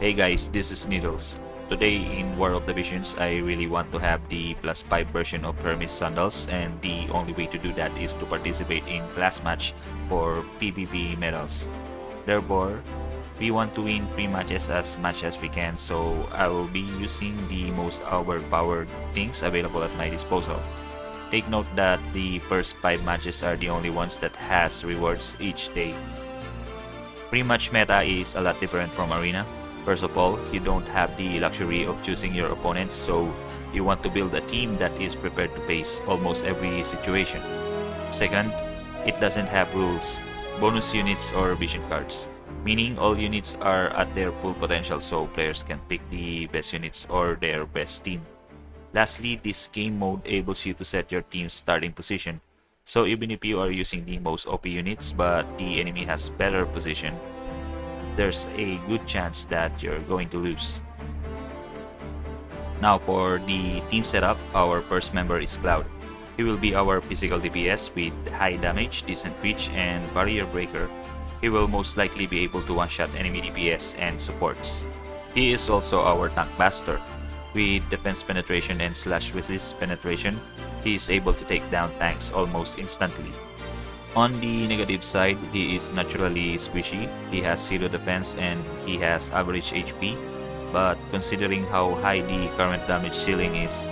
Hey guys, this is Needles. Today in War of the Visions, I really want to have the plus 5 version of Hermes Sandals, and the only way to do that is to participate in class match for PvP medals. Therefore, we want to win 3 matches as much as we can, so I will be using the most overpowered things available at my disposal. Take note that the first 5 matches are the only ones that has rewards each day. Pre-match meta is a lot different from Arena. First of all, you don't have the luxury of choosing your opponents, so you want to build a team that is prepared to face almost every situation. Second, it doesn't have rules, bonus units or vision cards, meaning all units are at their full potential so players can pick the best units or their best team. Lastly, this game mode enables you to set your team's starting position, so even if you are using the most OP units but the enemy has better position, there's a good chance that you're going to lose. Now for the team setup, our first member is Cloud. He will be our physical DPS with high damage, decent reach, and barrier breaker. He will most likely be able to one-shot enemy DPS and supports. He is also our tank master. With defense penetration and slash resist penetration, he is able to take down tanks almost instantly. On the negative side, he is naturally squishy, he has 0 defense and he has average HP, but considering how high the current damage ceiling is,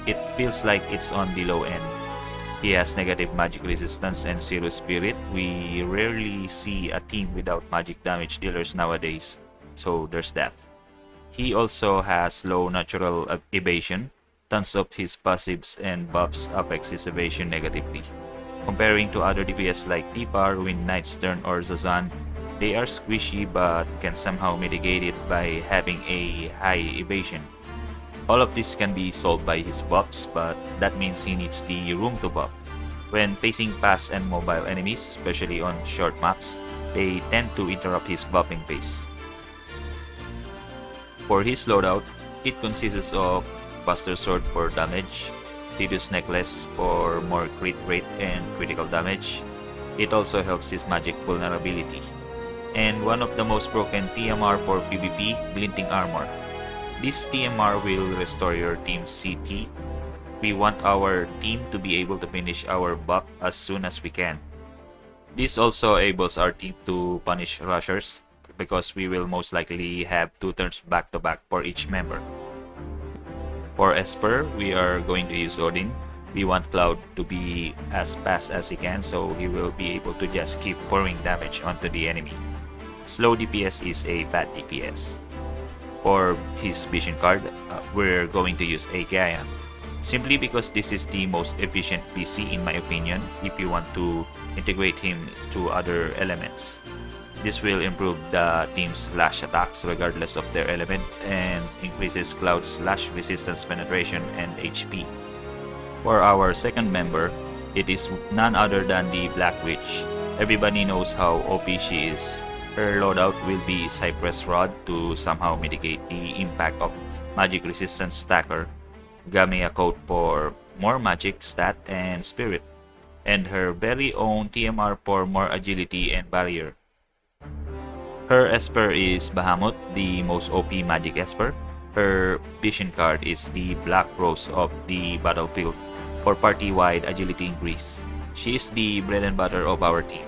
it feels like it's on the low end. He has negative magic resistance and 0 spirit. We rarely see a team without magic damage dealers nowadays, so there's that. He also has low natural evasion. Tons of his passives and buffs affects his evasion negatively. Comparing to other DPS like Tifa, Ruin Knight's Turn, or Zazan, they are squishy but can somehow mitigate it by having a high evasion. All of this can be solved by his buffs, but that means he needs the room to buff. When facing fast and mobile enemies, especially on short maps, they tend to interrupt his buffing pace. For his loadout, it consists of Buster Sword for damage, Tidus Necklace for more crit rate and critical damage. It also helps his magic vulnerability. And one of the most broken TMR for PvP, Glinting Armor. This TMR will restore your team's CT. We want our team to be able to finish our buff as soon as we can. This also enables our team to punish rushers because we will most likely have 2 turns back to back for each member. For Esper, we are going to use Odin. We want Cloud to be as fast as he can so he will be able to just keep pouring damage onto the enemy. Slow DPS is a bad DPS. For his vision card, we're going to use a Gaia. Simply because this is the most efficient PC in my opinion if you want to integrate him to other elements. This will improve the team's slash attacks regardless of their element and increases Cloud's slash resistance penetration and HP. For our second member, it is none other than the Black Witch. Everybody knows how OP she is. Her loadout will be Cypress Rod to somehow mitigate the impact of magic resistance stacker, Gamea Coat for more magic stat and spirit, and her very own TMR for more agility and barrier. Her Esper is Bahamut, the most OP magic Esper. Her vision card is the Black Rose of the Battlefield for party-wide agility increase. She is the bread and butter of our team.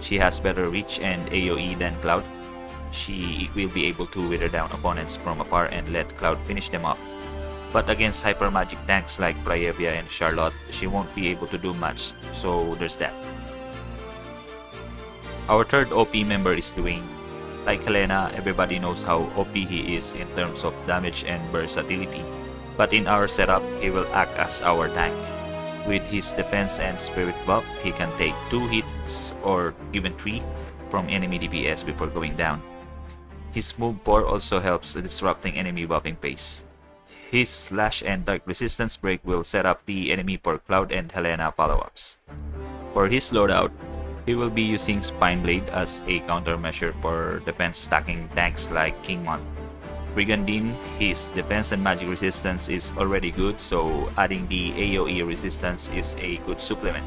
She has better reach and AoE than Cloud. She will be able to wither down opponents from afar and let Cloud finish them off. But against hyper magic tanks like Praevia and Charlotte, she won't be able to do much, so there's that. Our third OP member is Duane. Like Helena, everybody knows how OP he is in terms of damage and versatility, but in our setup, he will act as our tank. With his defense and spirit buff, he can take 2 hits or even 3 from enemy DPS before going down. His move 4 also helps disrupting enemy buffing pace. His slash and dark resistance break will set up the enemy for Cloud and Helena follow-ups. For his loadout, he will be using Spine Blade as a countermeasure for defense stacking tanks like King Mont. Brigandine, his defense and magic resistance is already good, so adding the AoE resistance is a good supplement.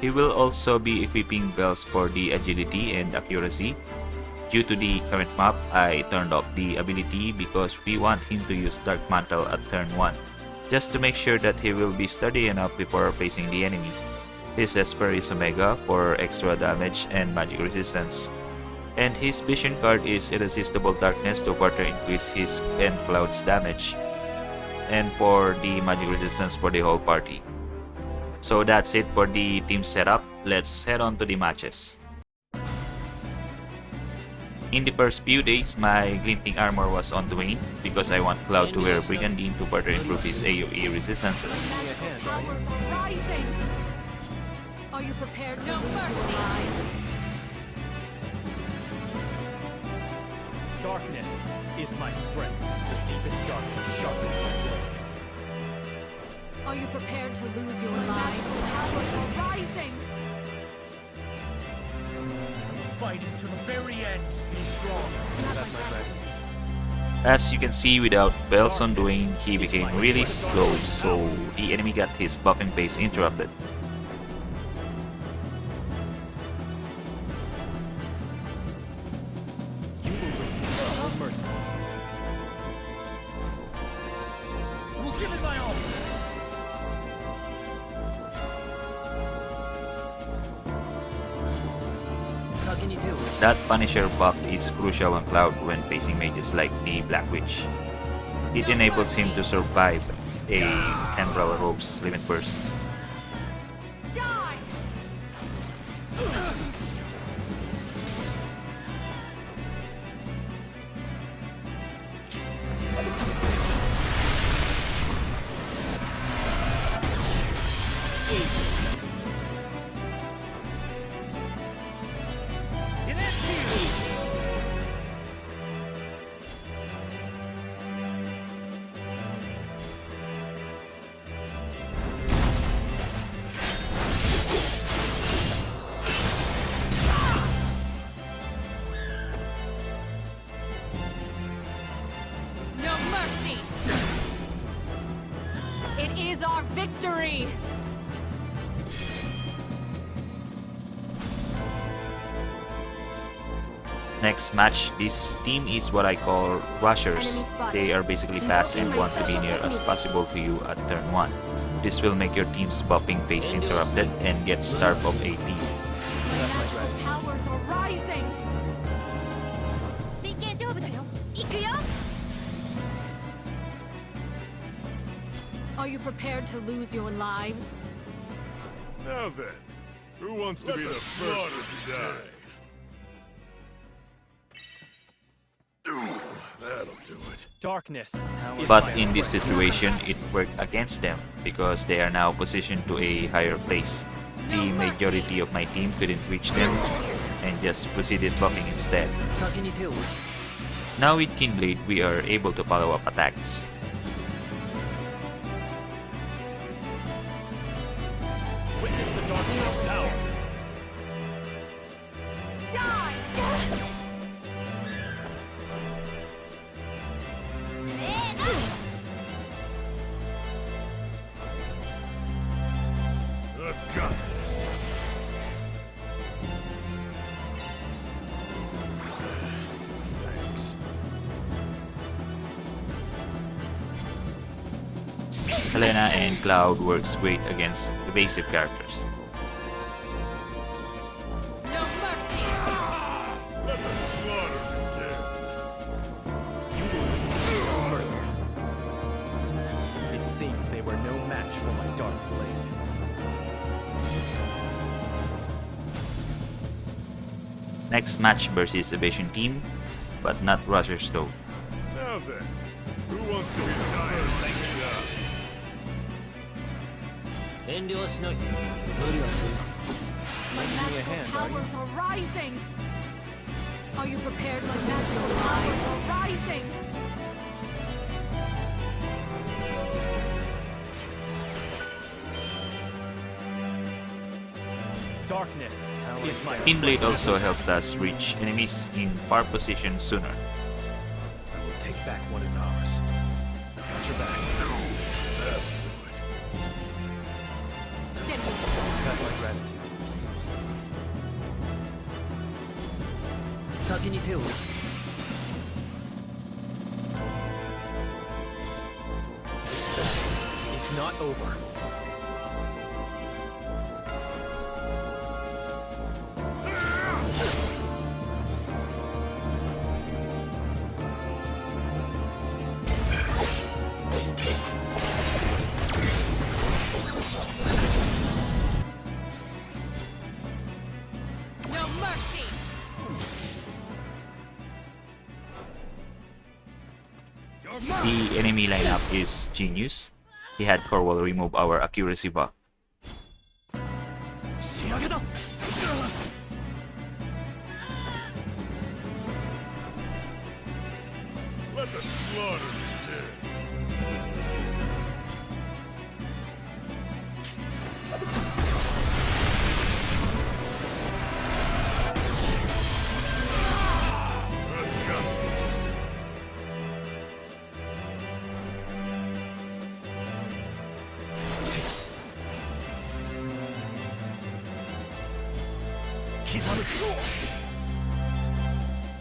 He will also be equipping bells for the agility and accuracy. Due to the current map, I turned off the ability because we want him to use Dark Mantle at turn 1, just to make sure that he will be sturdy enough before facing the enemy. His Esper is Omega for extra damage and magic resistance, and his Vision card is Irresistible Darkness to further increase his and Cloud's damage, and for the magic resistance for the whole party. So that's it for the team setup. Let's head on to the matches. In the first few days, my glinting armor was on Duane because I want Cloud to wear Brigandine to further improve his AoE resistances. Powers are rising. Are you prepared to lose your lives? Darkness is my strength. The deepest darkness sharpens my blade. Are you prepared to lose your lives? Powers are rising. Fight until the very end. Stay strong. As you can see, without bells on Duane, he became really slow, so the enemy got his buffing pace interrupted. You will receive no mercy. We'll give it my all. That Punisher buff is crucial on Cloud when facing mages like the Black Witch. It enables him to survive a Temporal Rope's Limit Burst. Die! No mercy! It is our victory! Next match, this team is what I call rushers. They are basically fast and want to be near as possible to you at turn 1. This will make your team's buffing pace interrupted and get starved of AP. Natural powers are rising! Are you prepared to lose your lives? Now then, who wants to be the first to die? Ooh, that'll do it. Darkness. But in this situation, it worked against them because they are now positioned to a higher place. The majority of my team couldn't reach them and just proceeded buffing instead. Now with Kingblade, we are able to follow up attacks. Witness the darkness power. Die! I've got this. Thanks. Helena and Cloud works great against evasive characters. No mercy! Let the slaughter begin. You will receive no mercy. It seems they were no match for my dark blade. Next match versus Evasion team, but not rushers though. Now then, who wants to be the first to die? My magical powers are rising! Are you prepared to lose your lives? Are rising! Darkness is my Kingblade also helps us reach enemies in far position sooner. I will take back what is ours. I've got your back. That'll do it. Got my gratitude. 先に手を打つ。This battle is not over. No mercy! The enemy lineup is genius. He had Corwell remove our accuracy buff. 仕上げだ。 Let the slaughter begin. I've got this.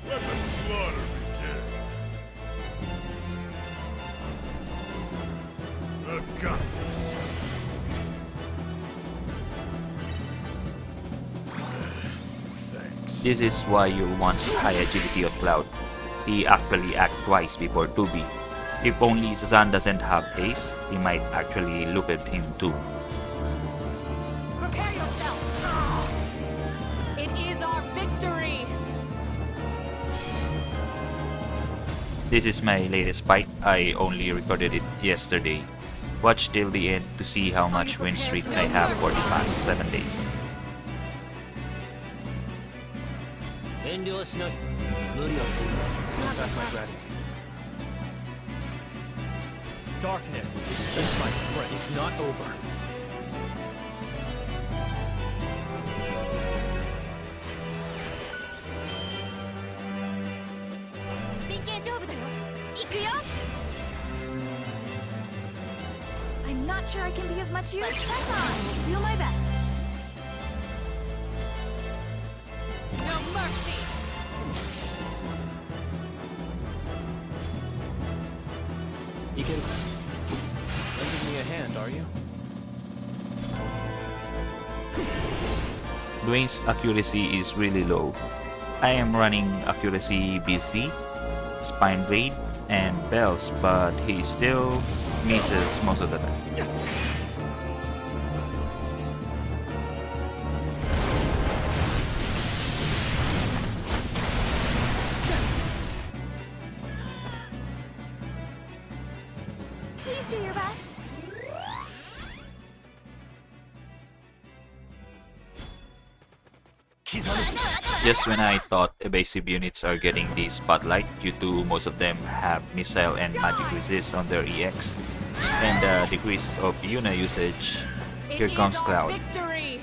Let the slaughter begin. I've got this. Thanks. This is why you'll want high agility of Cloud. He actually acts twice before 2B. If only Zazan doesn't have haste, he might actually look at him too. Prepare yourself! It is our victory! This is my latest fight. I only recorded it yesterday. Watch till the end to see how much win streak I have for the past 7 days. 遠慮はしない。無理はするな。Got my gratitude. Darkness is my strength. It's not over. I'm not sure I can be of much use. Press on! Do my best. No mercy! You can lend me a hand, are you? Duane's accuracy is really low. I am running accuracy BC, Spine Blade, and Bells, but he still misses most of the time. Please do your best. Just when I thought evasive units are getting the spotlight due to most of them have missile and magic resist on their EX and the decrease of Yuna usage, here It comes is our Cloud. victory!